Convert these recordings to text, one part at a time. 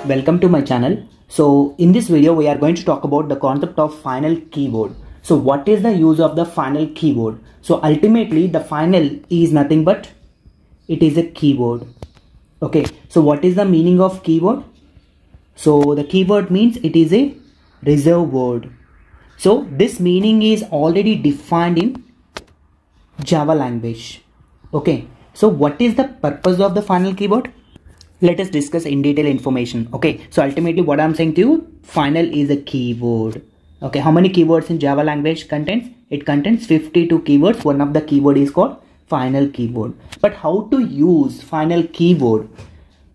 welcome to my channel. So in this video we are going to talk about the concept of final keyword. So what is the use of the final keyword? So ultimately the final is nothing but it is a keyword. Okay, so what is the meaning of keyword? So the keyword means it is a reserved word. So this meaning is already defined in Java language. Okay, so what is the purpose of the final keyword? Let us discuss in detail information. Okay, so ultimately what I'm saying to you, final is a keyword. Okay, how many keywords in Java language contains? It contains 52 keywords. One of the keyword is called final keyword. But how to use final keyword?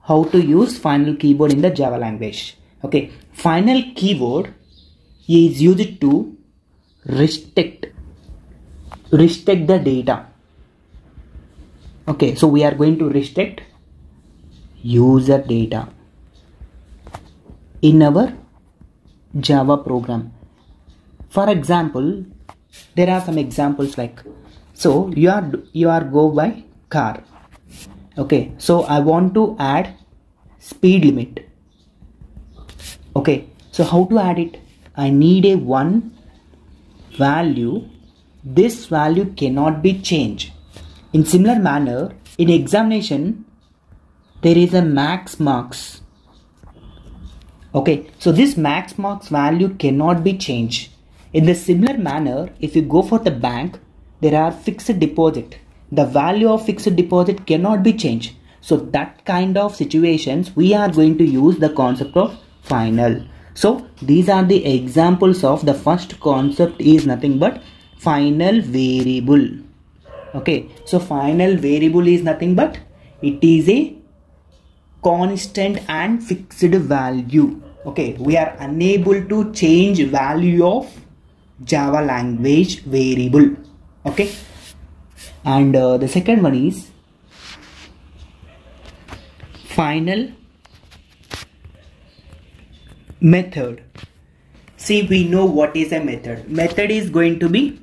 How to use final keyword in the Java language? Okay, final keyword is used to restrict the data. Okay, so we are going to restrict user data in our Java program. For example, there are some examples like, so you are go by car. Okay, so I want to add speed limit. Okay, so how to add it? I need a one value. This value cannot be changed. In similar manner, in examination there is a max marks. Okay, so this max marks value cannot be changed. In the similar manner, if you go for the bank, there are fixed deposit. The value of fixed deposit cannot be changed. So that kind of situations we are going to use the concept of final. So these are the examples of the first concept is nothing but final variable. Okay, so final variable is nothing but it is a constant and fixed value. Okay, we are unable to change value of Java language variable. Okay, and the second one is final method. See, we know what is a method. Method is going to be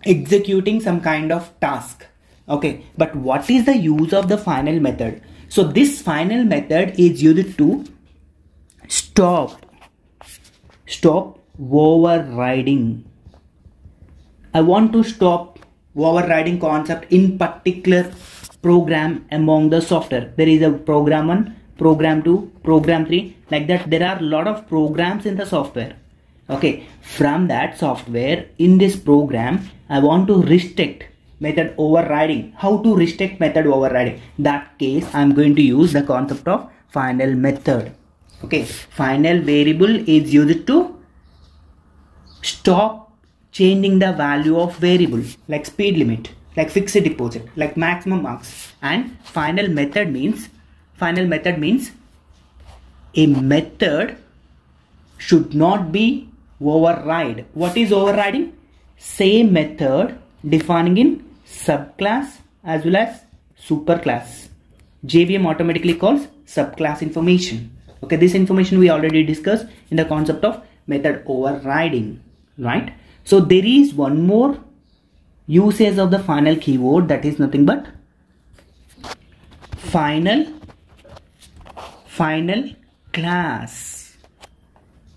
executing some kind of task. Okay, but what is the use of the final method? So this final method is used to stop overriding. I want to stop overriding concept in particular program among the software. There is a program 1, program 2, program 3, like that. There are a lot of programs in the software. Okay, from that software in this program I want to restrict method overriding. How to restrict method overriding? That case I am going to use the concept of final method. Okay, final variable is used to stop changing the value of variable like speed limit, like fixed deposit, like maximum marks. And final method means a method should not be override. What is overriding? Same method defining in subclass as well as superclass. JVM automatically calls subclass information. Okay, this information we already discussed in the concept of method overriding, right? So there is one more usage of the final keyword, that is nothing but final class.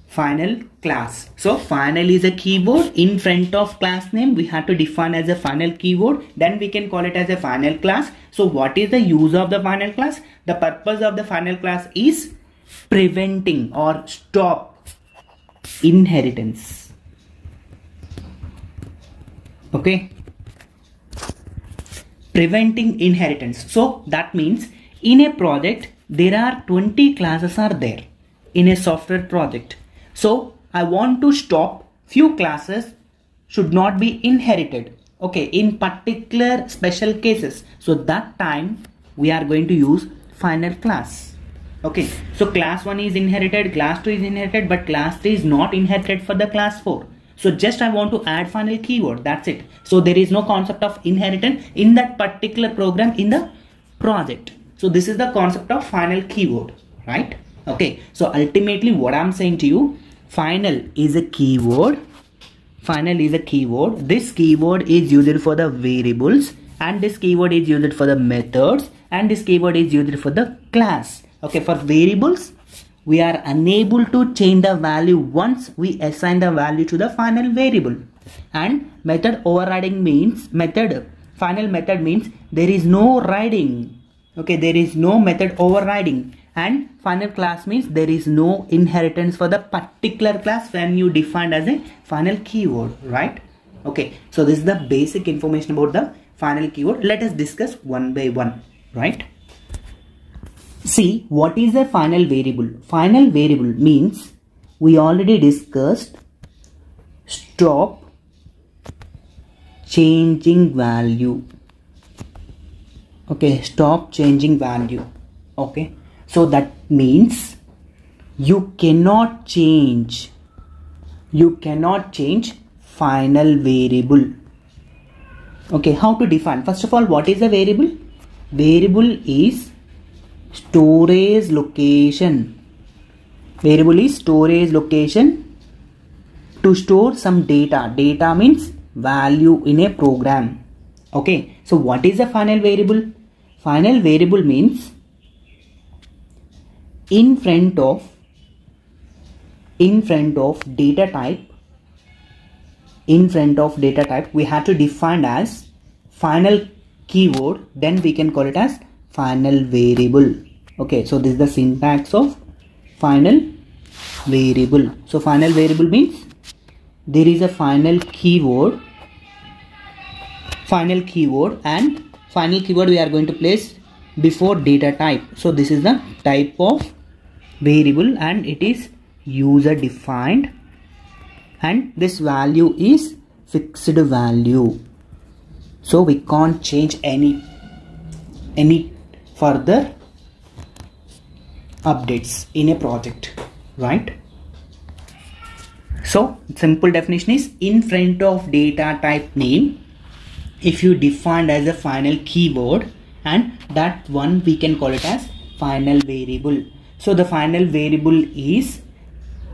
Final class. So final is a keyword. In front of class name we have to define as a final keyword, then we can call it as a final class. So what is the use of the final class? The purpose of the final class is preventing or stop inheritance. Okay, preventing inheritance. So that means in a project there are 20 classes are there in a software project. So I want to stop few classes should not be inherited. Okay, in particular special cases. So that time we are going to use final class. Okay, so class 1 is inherited, class 2 is inherited, but class 3 is not inherited for the class 4. So just I want to add final keyword, that's it. So there is no concept of inheritance in that particular program in the project. So this is the concept of final keyword, right? Okay, so ultimately what I'm saying to you, final is a keyword. Final is a keyword. This keyword is used for the variables, and this keyword is used for the methods, and this keyword is used for the class. Okay, for variables we are unable to change the value once we assign the value to the final variable. And method overriding means final method means there is no riding. Okay, there is no method overriding. And final class means there is no inheritance for the particular class when you defined as a final keyword, right? Okay, so this is the basic information about the final keyword. Let us discuss one by one, right? See, what is a final variable? Final variable means we already discussed stop changing value. Okay, stop changing value. Okay, so that means you cannot change final variable. Okay, how to define? First of all, what is a variable? Variable is storage location. Variable is storage location to store some data. Data means value in a program. Okay, so what is a final variable? Final variable means in front of data type, we have to define as final keyword, then we can call it as final variable. Okay, so this is the syntax of final variable. So final variable means there is a final keyword, and final keyword we are going to place before data type. So this is the type of variable and it is user defined, and this value is fixed value, so we can't change any further updates in a project, right? So simple definition is in front of data type name, if you defined as a final keyword, and that one we can call it as final variable. So the final variable is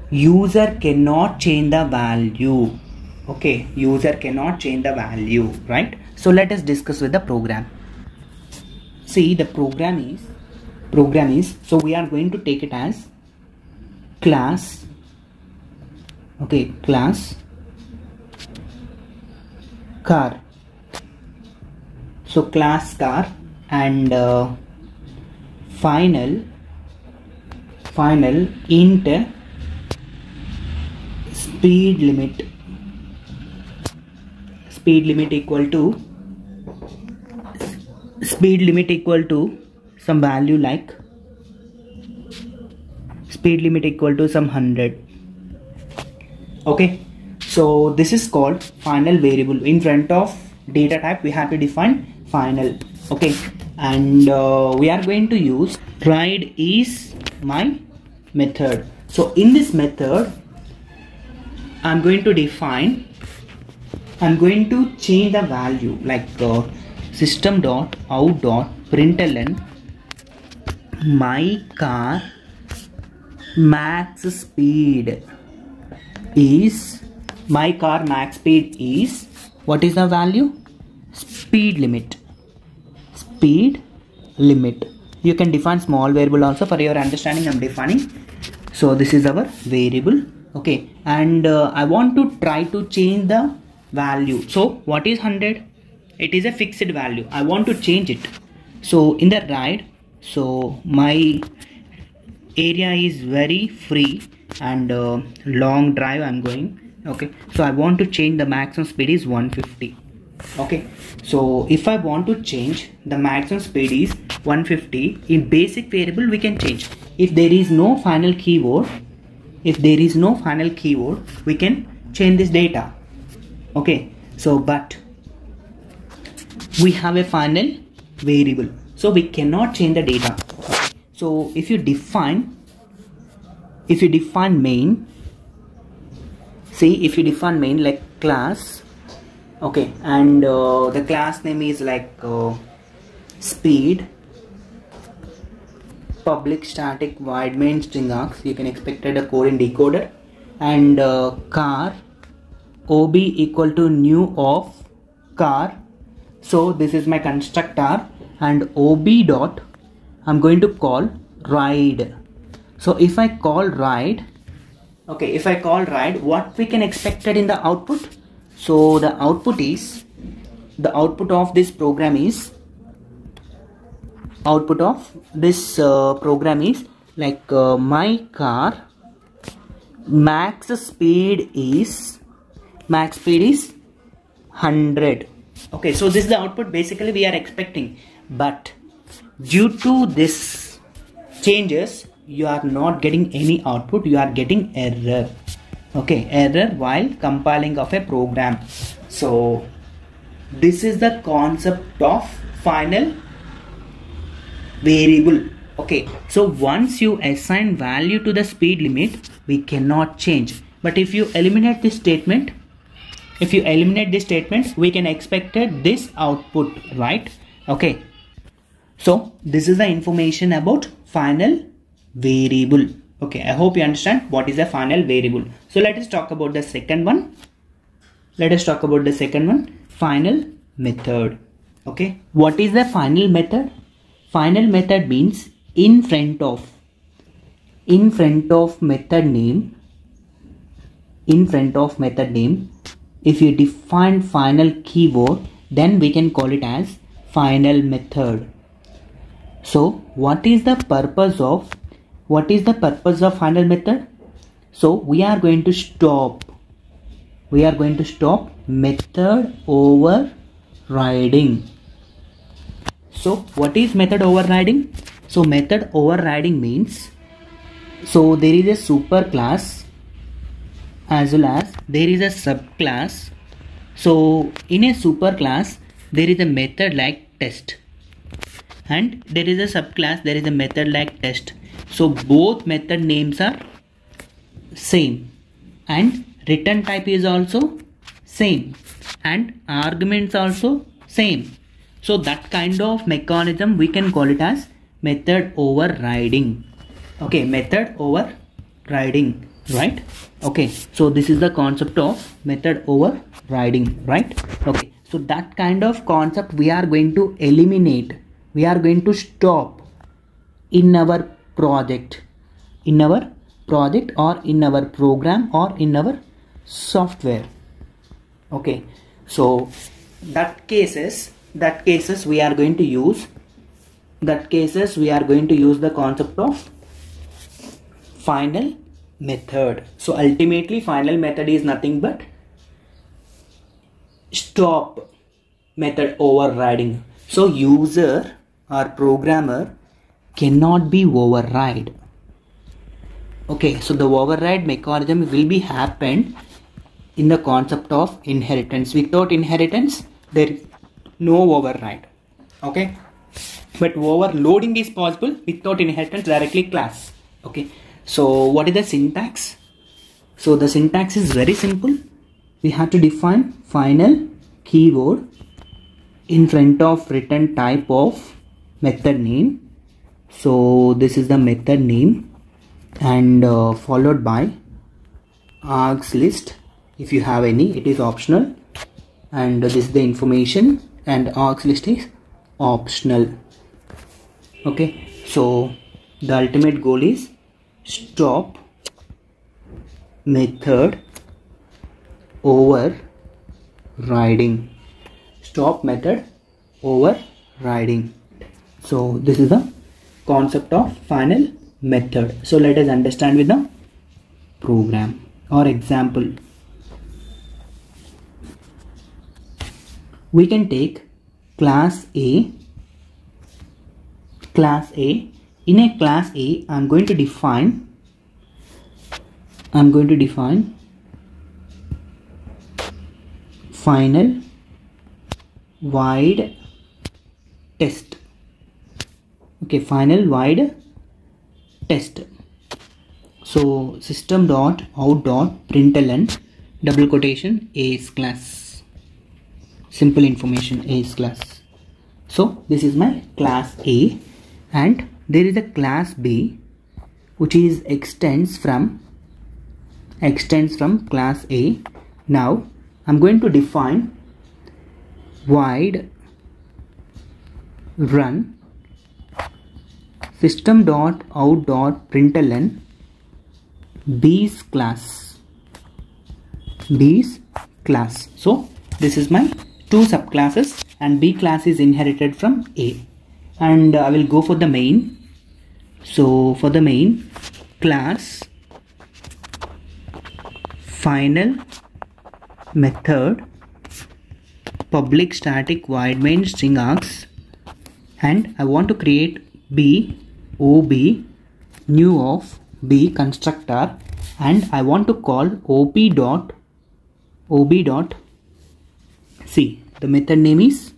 user cannot change the value. Okay, user cannot change the value, right? So let us discuss with the program. See, the program is so we are going to take it as class. Okay, class car. So class car and final int speed limit equal to some value like speed limit equal to some 100. Okay, so this is called final variable. In front of data type we have to define final. Okay, and we are going to use ride is my method. So in this method I'm going to change the value like system.out.println my car max speed is what is the value? Speed limit. You can define small variable also, for your understanding I'm defining. So this is our variable. Okay, and I want to try to change the value. So what is 100? It is a fixed value. I want to change it. So in the ride, so my area is very free and long drive I'm going. Okay, so I want to change the maximum speed is 150. Okay, so if I want to change the maximum speed is 150, in basic variable we can change. If there is no final keyword, we can change this data. Okay, so but we have a final variable, so we cannot change the data. So if you define main, see, if you define main like class, okay, and the class name is like speed, public static void main string args, you can expect a code in decoder, and car ob equal to new of car. So this is my constructor, and ob dot I'm going to call ride. So if I call write, okay, if I call write, what we can expect in the output? So the output of this program is like my car max speed is 100. Okay, so this is the output basically we are expecting, but due to this changes you are not getting any output, you are getting error. Okay, error while compiling of a program. So this is the concept of final variable. Okay, so once you assign value to the speed limit, we cannot change. But if you eliminate this statement, we can expect this output, right? Okay, so this is the information about final variable. Okay, I hope you understand what is a final variable. So let us talk about the second one. Final method. Okay, what is the final method? Final method means in front of method name, if you define final keyword, then we can call it as final method. So what is the purpose of final method? So we are going to stop method overriding. So what is method overriding? So method overriding means, so there is a super class as well as there is a subclass. So in a super class there is a method like test, and there is a subclass, there is a method like test. So both method names are same, and return type is also same, and arguments also same. So that kind of mechanism we can call it as method overriding. Okay, method overriding, right? Okay, so this is the concept of method overriding, right? Okay, so that kind of concept we are going to eliminate, we are going to stop in our project, or in our program, or in our software. Okay, so that cases we are going to use the concept of final method. So ultimately final method is nothing but stop method overriding. So user or programmer cannot be override. Okay, so the override mechanism will be happened in the concept of inheritance. Without inheritance there is no override. Okay, but overloading is possible without inheritance, directly class. Okay, so what is the syntax? So the syntax is very simple. We have to define final keyword in front of return type of method name. So this is the method name, and followed by args list. If you have any, it is optional, and this is the information, and args list is optional. Okay, so the ultimate goal is stop method overriding. Stop method overriding. So this is the concept of final method. So let us understand with the program or example. We can take class A. In a class A, I'm going to define final void test. Okay, final void test. So system.out.println double quotation A is class. Simple information, A is class. So this is my class A, and there is a class B which is extends from class A. Now I'm going to define void run system.out.println B's class. So this is my two subclasses, and B class is inherited from A. And I will go for the main. So for the main class, final method, public static void main string args, and I want to create B OB new of B constructor, and I want to call OB dot see, the method name is,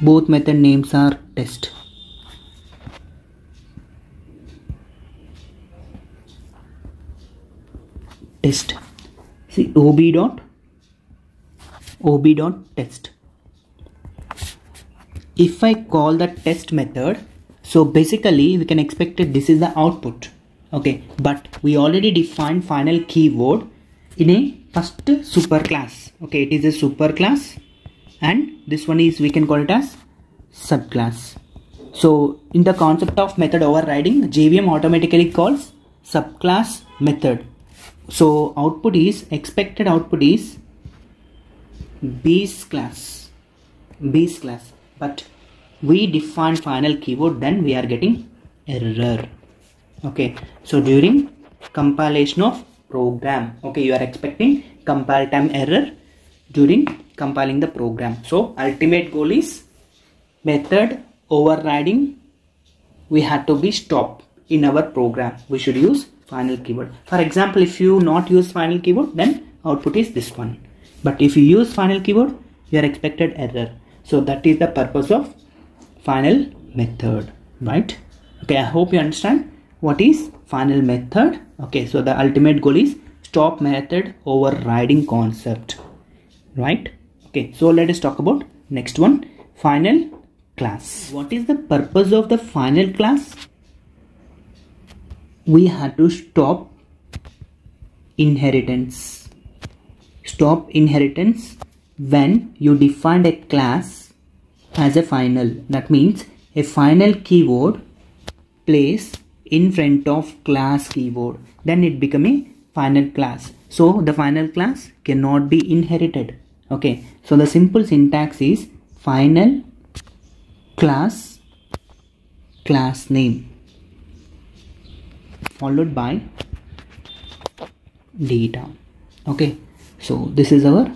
both method names are test. See, OB dot test. If I call the test method, so basically we can expect that this is the output. Okay, but we already defined final keyword in a first superclass. Okay, it is a superclass, and this one is, we can call it as subclass. So in the concept of method overriding, JVM automatically calls subclass method. So output is, expected output is B's class, but we define final keyword, then we are getting error. Okay, so during compilation of program, okay, you are expecting compile time error during compiling the program. So ultimate goal is method overriding. We had to be stopped in our program. We should use final keyword. For example, if you not use final keyword, then output is this one. But if you use final keyword, you are expected error. So that is the purpose of final method, right? Okay, I hope you understand what is final method. Okay, so the ultimate goal is stop method overriding concept, right? Okay, so let us talk about next one, final class. What is the purpose of the final class? We had to stop inheritance. When you defined a class as a final, that means a final keyword placed in front of class keyword, then it become a final class. So the final class cannot be inherited. Okay, so the simple syntax is final class name followed by data. Okay, so this is our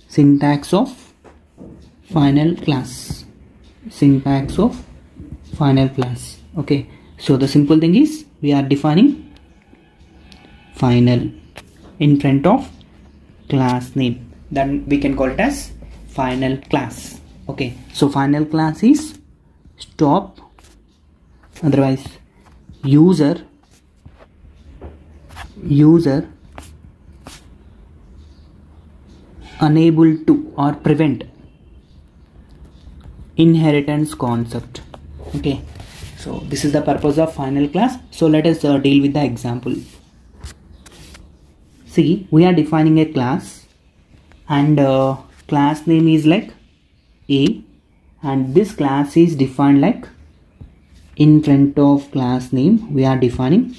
syntax of final class. Okay, so the simple thing is, we are defining final in front of class name, then we can call it as final class. Okay, so final class is stop, otherwise user unable to or prevent inheritance concept. Okay, so this is the purpose of final class. So let us deal with the example. See, we are defining a class, and class name is like A, and this class is defined like, in front of class name we are defining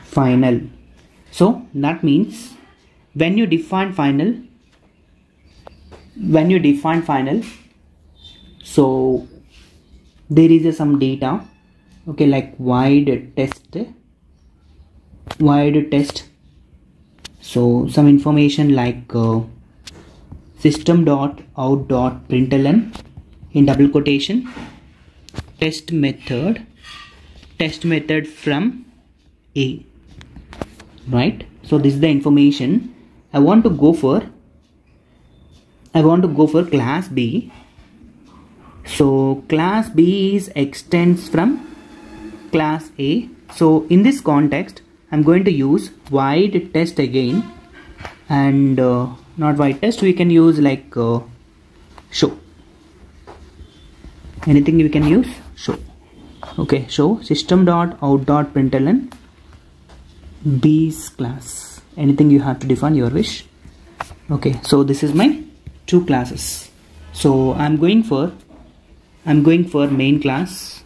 final. So that means when you define final, so there is some data, okay, like void test. So some information like system.out.println in double quotation test method from A, right? So this is the information. I want to go for class B. So class B is extends from class A. So in this context, I'm going to use void test again, and not void test, we can use like show. Anything we can use, show. Okay, show system.out.println B's class. Anything you have to define your wish. Okay, so this is my two classes. So I'm going for I'm going for main class.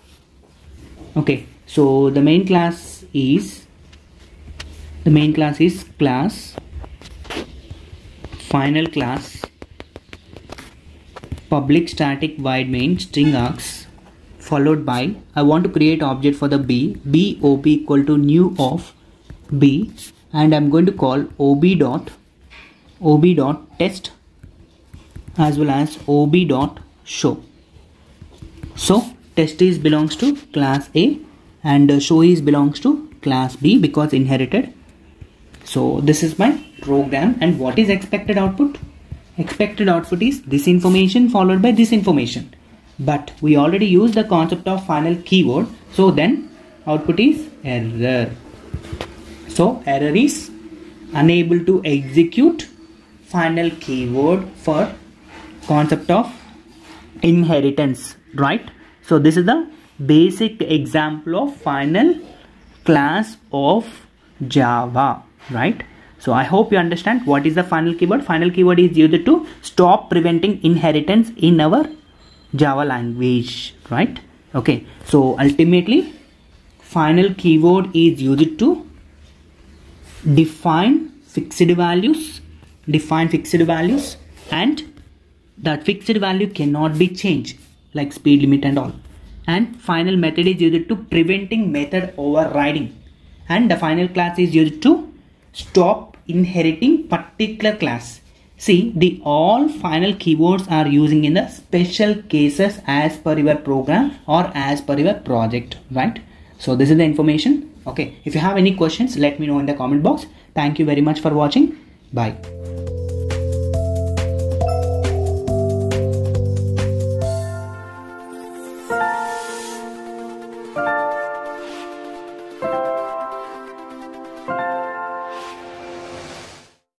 Okay, so the main class is class final class public static void main string args, followed by I want to create object for the b ob equal to new of b, and I'm going to call ob dot test as well as ob dot show. So test is belongs to class A and show is belongs to class B because inherited. So this is my program, and what is expected output? Expected output is this information followed by this information, but we already used the concept of final keyword, so then output is error. So error is unable to execute final keyword for concept of inheritance, right? So this is the basic example of final class of Java, right? So I hope you understand what is the final keyword. Final keyword is used to stop preventing inheritance in our Java language, right? Okay, so ultimately final keyword is used to define fixed values, and that fixed value cannot be changed, like speed limit and all. And final method is used to preventing method overriding, and the final class is used to stop inheriting particular class. See, the all final keywords are using in the special cases as per your program or as per your project, right? So this is the information. Okay, if you have any questions, let me know in the comment box. Thank you very much for watching. Bye.